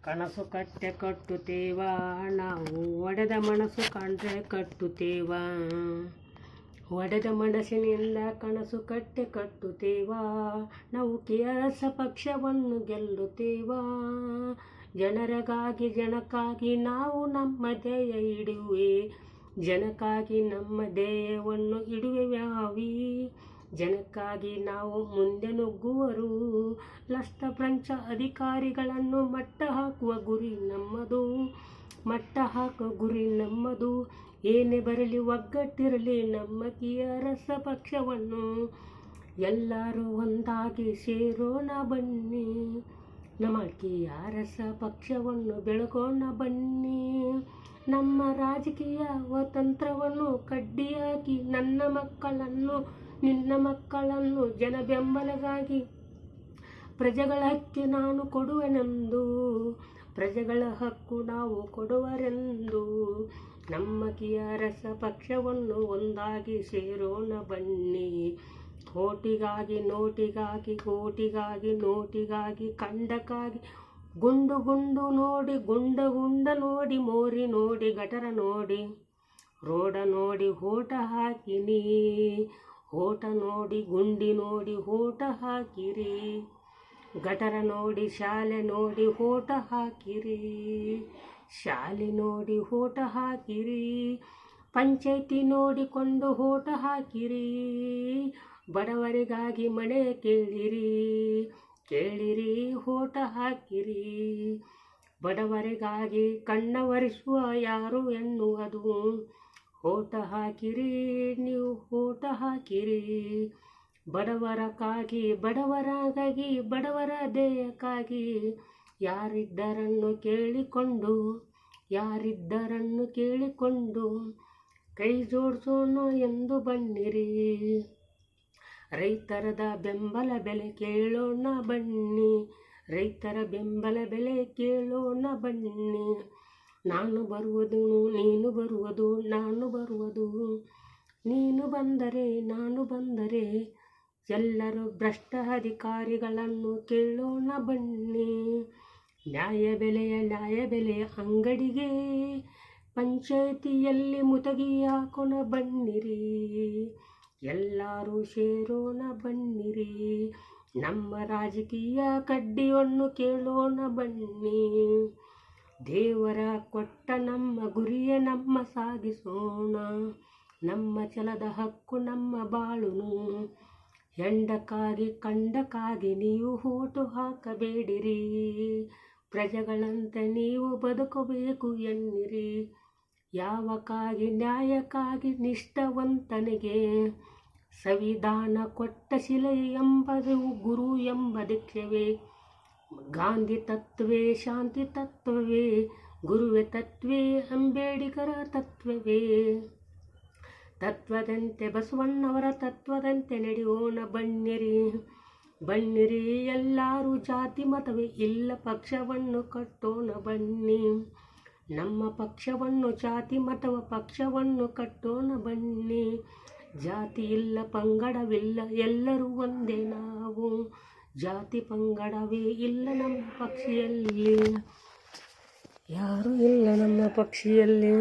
ಕನಸು ಕಟ್ಟೆ ಕಟ್ಟುತ್ತೇವ ನಾವು, ಒಡೆದ ಮನಸ್ಸು ಕಂಡ್ರೆ ಕಟ್ಟುತ್ತೇವ. ಒಡೆದ ಮನಸ್ಸಿನಿಂದ ಕನಸು ಕಟ್ಟೆ ಕಟ್ಟುತ್ತೇವ ನಾವು, KRS ಪಕ್ಷವನ್ನು ಗೆಲ್ಲುತ್ತೇವ. ಜನರಿಗಾಗಿ ಜನಕ್ಕಾಗಿ ನಾವು ನಮ್ಮ ಧ್ಯೇಯ ಇಡುವೆ, ಜನಕ್ಕಾಗಿ ನಮ್ಮ ಧ್ಯೇಯವನ್ನು ಇಡುವೆವ್ಯಾವಿ. ಜನಕ್ಕಾಗಿ ನಾವು ಮುಂದೆ ನುಗ್ಗುವರು, ಲಸ್ತ ಫ್ರೆಂಚ್ ಅಧಿಕಾರಿಗಳನ್ನು ಮಟ್ಟ ಹಾಕುವ ಗುರಿ ನಮ್ಮದು, ಮಟ್ಟ ಹಾಕುವ ಗುರಿ ನಮ್ಮದು. ಏನೇ ಬರಲಿ ಒಗ್ಗಟ್ಟಿರಲಿ ನಮ್ಮ KRS ಪಕ್ಷವನ್ನು, ಎಲ್ಲರೂ ಒಂದಾಗಿ ಸೇರೋಣ ಬನ್ನಿ, ನಮ್ಮ KRS ಪಕ್ಷವನ್ನು ಬೆಳಗೋಣ ಬನ್ನಿ. ನಮ್ಮ ರಾಜಕೀಯ ತಂತ್ರವನ್ನು ಕಡ್ಡಿಯಾಗಿ ನನ್ನ ಮಕ್ಕಳನ್ನು ನಿನ್ನ ಮಕ್ಕಳನ್ನು ಜನ ಬೆಂಬಲಗಾಗಿ ಪ್ರಜೆಗಳ ಹಕ್ಕು ನಾನು ಕೊಡುವೆನೆಂದು, ಪ್ರಜೆಗಳ ಹಕ್ಕು ನಾವು ಕೊಡುವರೆಂದು. ನಮ್ಮ KRS ಪಕ್ಷವನ್ನು ಒಂದಾಗಿ ಸೇರೋಣ ಬನ್ನಿ. ಓಟಿಗಾಗಿ ನೋಟಿಗಾಗಿ, ಓಟಿಗಾಗಿ ನೋಟಿಗಾಗಿ, ಕಂಡಕ್ಕಾಗಿ ಗುಂಡು ಗುಂಡು ನೋಡಿ, ಗುಂಡ ಗುಂಡ ನೋಡಿ, ಮೋರಿ ನೋಡಿ, ಗಟರ ನೋಡಿ, ರೋಡ ನೋಡಿ ಓಟ ಹಾಕಿನಿ, ಓಟ ನೋಡಿ ಗುಂಡಿ ನೋಡಿ ಓಟ ಹಾಕಿರಿ, ಗಟರ ನೋಡಿ ಶಾಲೆ ನೋಡಿ ಓಟ ಹಾಕಿರಿ, ಶಾಲೆ ನೋಡಿ ಓಟ ಹಾಕಿರಿ, ಪಂಚಾಯ್ತಿ ನೋಡಿಕೊಂಡು ಓಟ ಹಾಕಿರಿ. ಬಡವರಿಗಾಗಿ ಮನೆ ಕೇಳಿರಿ, ಕೇಳಿರಿ ಓಟ ಹಾಕಿರಿ. ಬಡವರಿಗಾಗಿ ಕಣ್ಣ ಒರೆಸುವ ಯಾರು ಎನ್ನುವುದು, ಓಟ ಹಾಕಿರಿ ನೀವು ಓಟ ಹಾಕಿರಿ. ಬಡವರಕ್ಕಾಗಿ ಬಡವರಾಗಾಗಿ, ಬಡವರ ಧ್ಯೇಯಕ್ಕಾಗಿ, ಯಾರಿದ್ದರನ್ನು ಕೇಳಿಕೊಂಡು, ಯಾರಿದ್ದರನ್ನು ಕೇಳಿಕೊಂಡು ಕೈ ಜೋಡಿಸೋಣ ಎಂದು ಬನ್ನಿರಿ. ರೈತರದ ಬೆಂಬಲ ಬೆಲೆ ಕೇಳೋಣ ಬನ್ನಿ, ರೈತರ ಬೆಂಬಲ ಬೆಲೆ ಕೇಳೋಣ ಬನ್ನಿ. ನಾನು ಬರುವುದು ನೀನು ಬರುವುದು, ನಾನು ಬರುವುದು ನೀನು ಬಂದರೆ ನಾನು ಬಂದರೆ, ಎಲ್ಲರೂ ಭ್ರಷ್ಟ ಅಧಿಕಾರಿಗಳನ್ನು ಕೇಳೋಣ ಬನ್ನಿ. ನ್ಯಾಯಬೆಲೆಯ ಅಂಗಡಿಗೆ ಪಂಚಾಯಿತಿಯಲ್ಲಿ ಮುತಗಿ ಹಾಕೋಣ ಬನ್ನಿರಿ, ಎಲ್ಲರೂ ಸೇರೋಣ ಬನ್ನಿರಿ. ನಮ್ಮ ರಾಜಕೀಯ ಕಡ್ಡಿಯನ್ನು ಕೇಳೋಣ ಬನ್ನಿ. ದೇವರ ಕೊಟ್ಟ ನಮ್ಮ ಗುರಿಯ ನಮ್ಮ ಸಾಗಿಸೋಣ, ನಮ್ಮ ಛಲದ ಹಕ್ಕು ನಮ್ಮ ಬಾಳುನು. ಹೆಂಡಕ್ಕಾಗಿ ಕಂಡಕ್ಕಾಗಿ ನೀವು ಓಟು ಹಾಕಬೇಡಿರಿ, ಪ್ರಜೆಗಳಂತೆ ನೀವು ಬದುಕಬೇಕು ಎನ್ನಿರಿ. ಯಾವಕ್ಕಾಗಿ ನ್ಯಾಯಕ್ಕಾಗಿ ನಿಷ್ಠಾವಂತನಿಗೆ ಸಂವಿಧಾನ ಕೊಟ್ಟ ಶಿಲೆ ಎಂಬುದು ಗುರು ಎಂಬ ದೀಕ್ಷವೇ. ಗಾಂಧಿ ತತ್ವವೇ ಶಾಂತಿ ತತ್ವವೇ, ಗುರುವೇ ತತ್ವೇ ಅಂಬೇಡ್ಕರ ತತ್ವವೇ. ತತ್ವದಂತೆ ಬಸವಣ್ಣವರ ತತ್ವದಂತೆ ನಡೆಯೋಣ ಬನ್ನಿರಿ, ಬನ್ನಿರಿ. ಎಲ್ಲರೂ ಜಾತಿ ಮತವೇ ಇಲ್ಲ ಪಕ್ಷವನ್ನು ಕಟ್ಟೋಣ ಬನ್ನಿ, ನಮ್ಮ ಪಕ್ಷವನ್ನು ಜಾತಿ ಮತವ ಪಕ್ಷವನ್ನು ಕಟ್ಟೋಣ ಬನ್ನಿ. ಜಾತಿ ಇಲ್ಲ ಪಂಗಡವಿಲ್ಲ ಎಲ್ಲರೂ ಒಂದೇ ನಾವು, ಜಾತಿ ಪಂಗಡವೇ ಇಲ್ಲ ನಮ್ಮ ಪಕ್ಷಿಯಲ್ಲಿ, ಯಾರೂ ಇಲ್ಲ ನಮ್ಮ ಪಕ್ಷಿಯಲ್ಲಿ.